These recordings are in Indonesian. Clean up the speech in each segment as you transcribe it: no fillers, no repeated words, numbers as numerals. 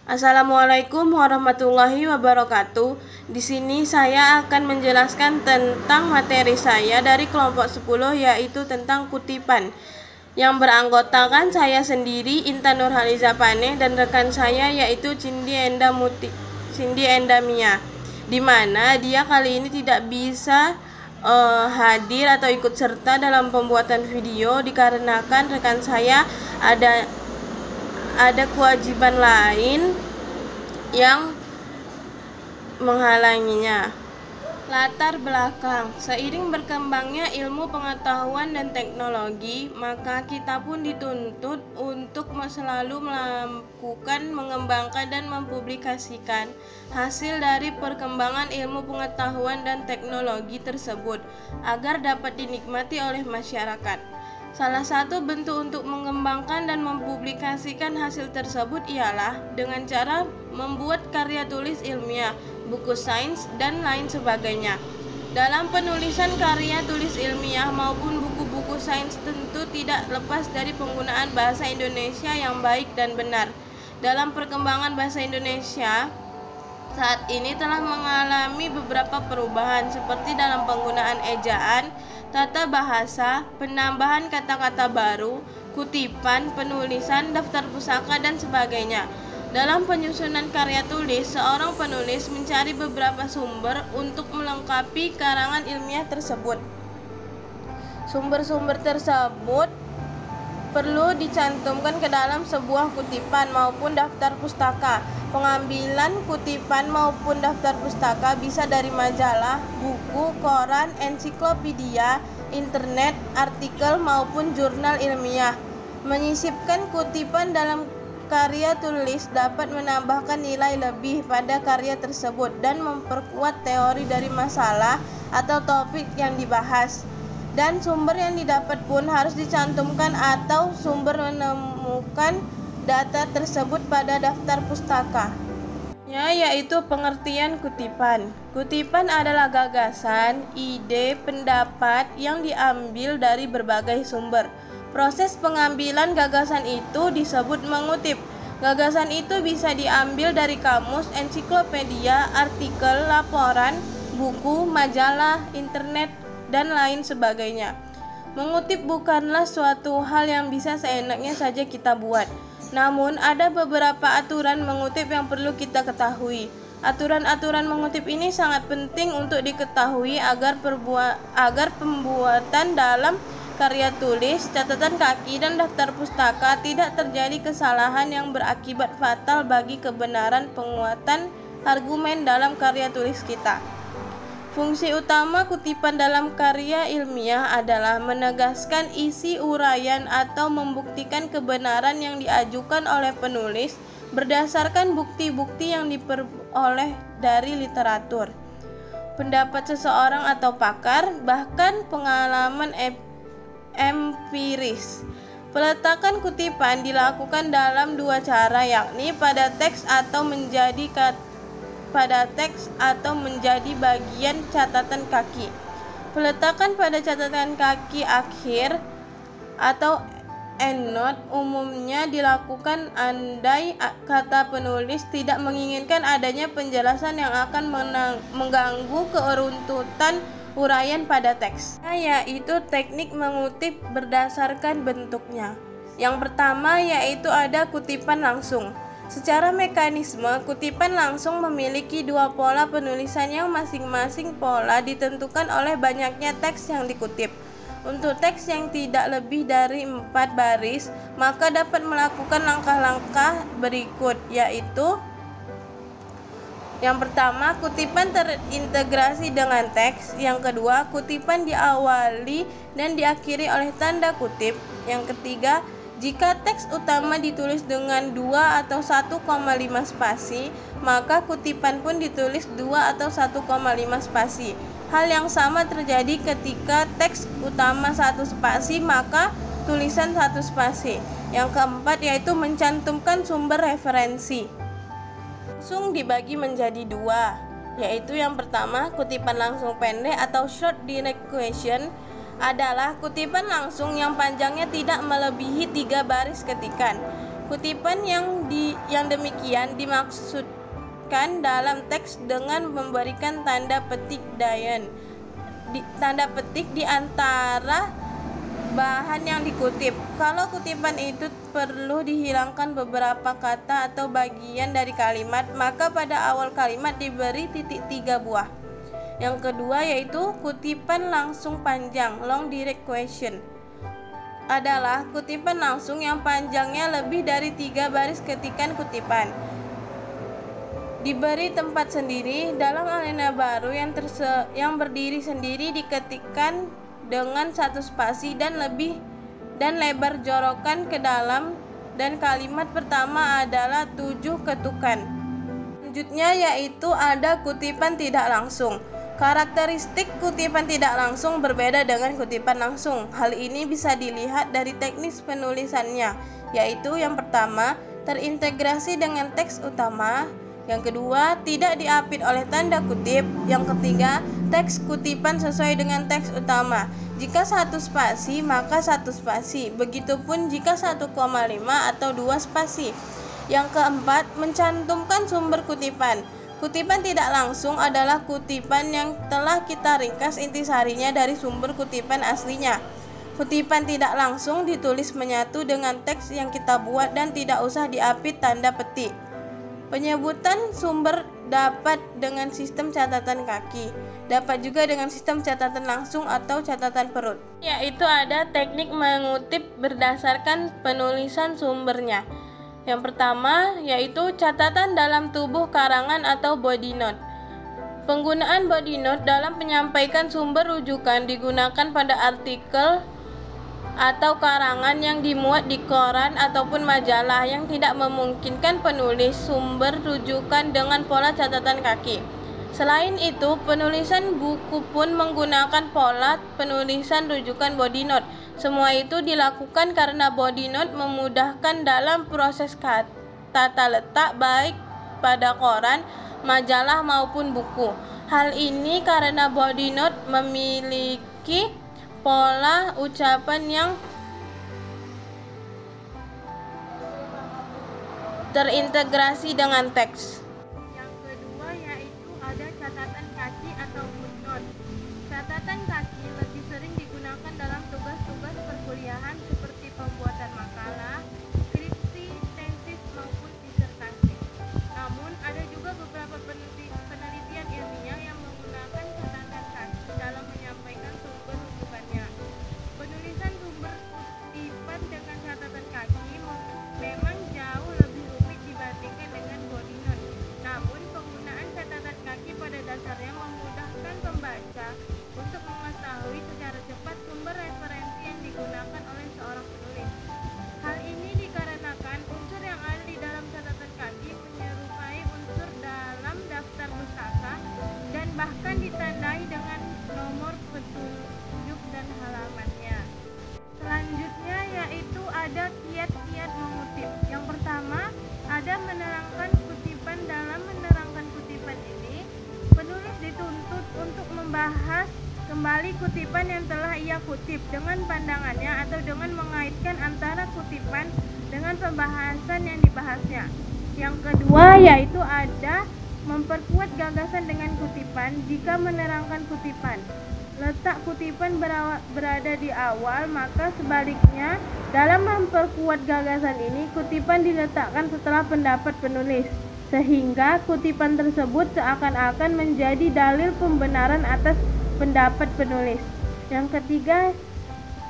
Assalamualaikum warahmatullahi wabarakatuh. Di sini saya akan menjelaskan tentang materi saya dari kelompok 10, yaitu tentang kutipan. Yang beranggotakan saya sendiri, Intan Nurhaliza Pane, dan rekan saya yaitu Cindy Endamia, di mana dia kali ini tidak bisa hadir atau ikut serta dalam pembuatan video dikarenakan rekan saya ada kewajiban lain yang menghalanginya. Latar belakang: seiring berkembangnya ilmu pengetahuan dan teknologi, maka kita pun dituntut untuk selalu melakukan, mengembangkan, dan mempublikasikan hasil dari perkembangan ilmu pengetahuan dan teknologi tersebut agar dapat dinikmati oleh masyarakat. Salah satu bentuk untuk mengembangkan dan mempublikasikan hasil tersebut ialah dengan cara membuat karya tulis ilmiah, buku sains, dan lain sebagainya. Dalam penulisan karya tulis ilmiah maupun buku-buku sains tentu tidak lepas dari penggunaan bahasa Indonesia yang baik dan benar. Dalam perkembangan bahasa Indonesia saat ini telah mengalami beberapa perubahan seperti dalam penggunaan ejaan, tata bahasa, penambahan kata-kata baru, kutipan, penulisan, daftar pusaka, dan sebagainya. Dalam penyusunan karya tulis, seorang penulis mencari beberapa sumber untuk melengkapi karangan ilmiah tersebut. Sumber-sumber tersebut perlu dicantumkan ke dalam sebuah kutipan maupun daftar pustaka. Pengambilan kutipan maupun daftar pustaka bisa dari majalah, buku, koran, ensiklopedia, internet, artikel, maupun jurnal ilmiah. Menyisipkan kutipan dalam karya tulis dapat menambahkan nilai lebih pada karya tersebut dan memperkuat teori dari masalah atau topik yang dibahas. Dan sumber yang didapat pun harus dicantumkan atau sumber menemukan data tersebut pada daftar pustaka. Yaitu pengertian kutipan. Kutipan adalah gagasan, ide, pendapat yang diambil dari berbagai sumber. Proses pengambilan gagasan itu disebut mengutip. Gagasan itu bisa diambil dari kamus, ensiklopedia, artikel, laporan, buku, majalah, internet, dan lain sebagainya. Mengutip bukanlah suatu hal yang bisa seenaknya saja kita buat. Namun ada beberapa aturan mengutip yang perlu kita ketahui. Aturan-aturan mengutip ini sangat penting untuk diketahui agar pembuatan dalam karya tulis, catatan kaki, dan daftar pustaka tidak terjadi kesalahan yang berakibat fatal bagi kebenaran penguatan argumen dalam karya tulis kita. Fungsi utama kutipan dalam karya ilmiah adalah menegaskan isi uraian atau membuktikan kebenaran yang diajukan oleh penulis berdasarkan bukti-bukti yang diperoleh dari literatur, pendapat seseorang atau pakar, bahkan pengalaman empiris. Peletakan kutipan dilakukan dalam dua cara, yakni pada teks atau menjadi bagian catatan kaki. Peletakan pada catatan kaki akhir atau endnote umumnya dilakukan andai kata penulis tidak menginginkan adanya penjelasan yang akan mengganggu keuruntutan uraian pada teks. Yaitu teknik mengutip berdasarkan bentuknya. Yang pertama yaitu ada kutipan langsung. Secara mekanisme, kutipan langsung memiliki dua pola penulisan yang masing-masing pola ditentukan oleh banyaknya teks yang dikutip. Untuk teks yang tidak lebih dari 4 baris, maka dapat melakukan langkah-langkah berikut, yaitu: yang pertama, kutipan terintegrasi dengan teks. Yang kedua, kutipan diawali dan diakhiri oleh tanda kutip. Yang ketiga, jika teks utama ditulis dengan 2 atau 1,5 spasi, maka kutipan pun ditulis 2 atau 1,5 spasi. Hal yang sama terjadi ketika teks utama 1 spasi, maka tulisan 1 spasi. Yang keempat yaitu mencantumkan sumber referensi. Langsung dibagi menjadi 2, yaitu yang pertama, kutipan langsung pendek atau short direct question adalah kutipan langsung yang panjangnya tidak melebihi 3 baris ketikan. Kutipan yang demikian dimaksudkan dalam teks dengan memberikan tanda petik di antara bahan yang dikutip. Kalau kutipan itu perlu dihilangkan beberapa kata atau bagian dari kalimat, maka pada awal kalimat diberi titik 3 buah. Yang kedua yaitu kutipan langsung panjang, long direct question, adalah kutipan langsung yang panjangnya lebih dari 3 baris ketikan kutipan, diberi tempat sendiri dalam alinea baru yang berdiri sendiri, diketikkan dengan 1 spasi dan lebar jorokan ke dalam, dan kalimat pertama adalah 7 ketukan. Selanjutnya yaitu ada kutipan tidak langsung. Karakteristik kutipan tidak langsung berbeda dengan kutipan langsung. Hal ini bisa dilihat dari teknis penulisannya, yaitu yang pertama, terintegrasi dengan teks utama. Yang kedua, tidak diapit oleh tanda kutip. Yang ketiga, teks kutipan sesuai dengan teks utama. Jika 1 spasi, maka 1 spasi. Begitupun jika 1,5 atau 2 spasi. Yang keempat, mencantumkan sumber kutipan. Kutipan tidak langsung adalah kutipan yang telah kita ringkas intisarinya dari sumber kutipan aslinya. Kutipan tidak langsung ditulis menyatu dengan teks yang kita buat dan tidak usah diapit tanda petik. Penyebutan sumber dapat dengan sistem catatan kaki, dapat juga dengan sistem catatan langsung atau catatan perut, yaitu ada teknik mengutip berdasarkan penulisan sumbernya. Yang pertama yaitu catatan dalam tubuh karangan atau body note. Penggunaan body note dalam menyampaikan sumber rujukan digunakan pada artikel atau karangan yang dimuat di koran ataupun majalah yang tidak memungkinkan penulis sumber rujukan dengan pola catatan kaki. Selain itu, penulisan buku pun menggunakan pola penulisan rujukan body note. Semua itu dilakukan karena body note memudahkan dalam proses tata letak baik pada koran, majalah maupun buku. Hal ini karena body note memiliki pola ucapan yang terintegrasi dengan teks. Yang kedua yaitu ada catatan kaki atau footnote. Catatan kaki lebih sering digunakan dalam tugas-tugas perkuliahan seperti pembuatan makalah, skripsi, tesis maupun disertasi. Namun ada juga beberapa penelitian ilmiah yang menggunakan catatan kaki dalam menyampaikan sumber rujukannya. Penulisan sumber kutipan dengan catatan kaki memang jauh lebih rumit dibandingkan dengan body note. Namun penggunaan catatan kaki pada dasarnya memudahkan pembaca untuk mengetahui secara cepat sumber referensi yang digunakan oleh seorang penulis. Hal ini dikarenakan unsur yang ada di dalam catatan kaki menyerupai unsur dalam daftar pustaka dan bahkan ditandai dengan nomor petunjuk dan halamannya. Selanjutnya yaitu ada kiat-kiat mengutip. Yang pertama, ada menerangkan kutipan. Dalam menerangkan kutipan ini, penulis dituntut untuk membahas kembali kutipan yang telah ia kutip dengan pandangannya atau dengan mengaitkan antara kutipan dengan pembahasan yang dibahasnya. Yang kedua yaitu ada memperkuat gagasan dengan kutipan. Jika menerangkan kutipan, letak kutipan berada di awal, maka sebaliknya dalam memperkuat gagasan ini kutipan diletakkan setelah pendapat penulis, sehingga kutipan tersebut seakan-akan menjadi dalil pembenaran atas pendapat penulis. Yang ketiga,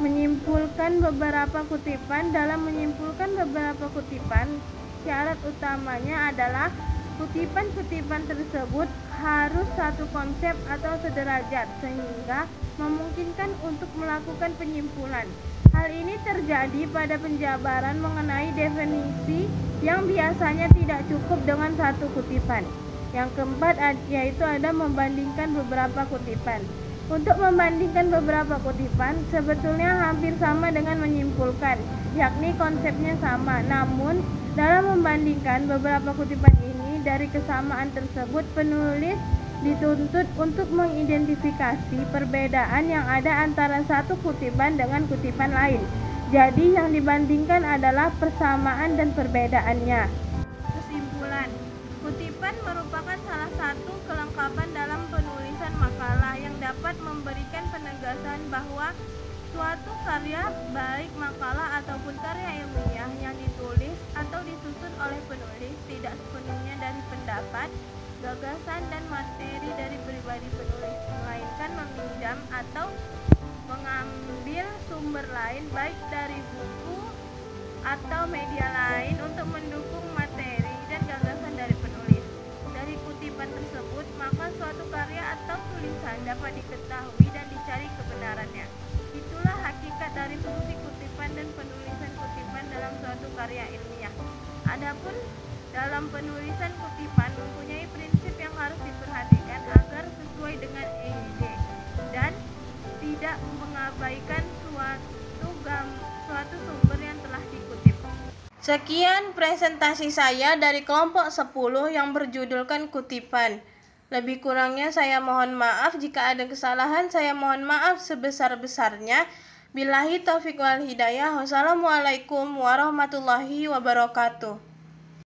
menyimpulkan beberapa kutipan. Dalam menyimpulkan beberapa kutipan, syarat utamanya adalah kutipan-kutipan tersebut harus satu konsep atau sederajat sehingga memungkinkan untuk melakukan penyimpulan. Hal ini terjadi pada penjabaran mengenai definisi yang biasanya tidak cukup dengan satu kutipan. Yang keempat yaitu ada membandingkan beberapa kutipan. Untuk membandingkan beberapa kutipan sebetulnya hampir sama dengan menyimpulkan, yakni konsepnya sama. Namun dalam membandingkan beberapa kutipan ini, dari kesamaan tersebut penulis dituntut untuk mengidentifikasi perbedaan yang ada antara satu kutipan dengan kutipan lain. Jadi yang dibandingkan adalah persamaan dan perbedaannya. Kesimpulan, kutipan merupakan salah satu kelengkapan dalam penulisan makalah yang dapat memberikan penegasan bahwa suatu karya, baik makalah ataupun karya ilmiah yang ditulis atau disusun oleh penulis, tidak sepenuhnya dari pendapat, gagasan, dan materi dari pribadi penulis, melainkan meminjam atau mengambil sumber lain baik dari buku atau media lain untuk mendukung materi dan gagasan dari penulis. Dari kutipan tersebut, maka suatu karya atau tulisan dapat diketahui dan dicari kebenarannya. Itulah hakikat dari fungsi kutipan dan penulisan kutipan dalam suatu karya ilmiah. Adapun dalam penulisan kutipan mempunyai prinsip yang harus diperhatikan agar sesuai dengan ide dan tidak mengabaikan suatu sumber yang telah dikutip. Sekian presentasi saya dari kelompok 10 yang berjudulkan kutipan. Lebih kurangnya saya mohon maaf, jika ada kesalahan saya mohon maaf sebesar-besarnya. Billahi taufiq wal hidayah. Wassalamualaikum warahmatullahi wabarakatuh.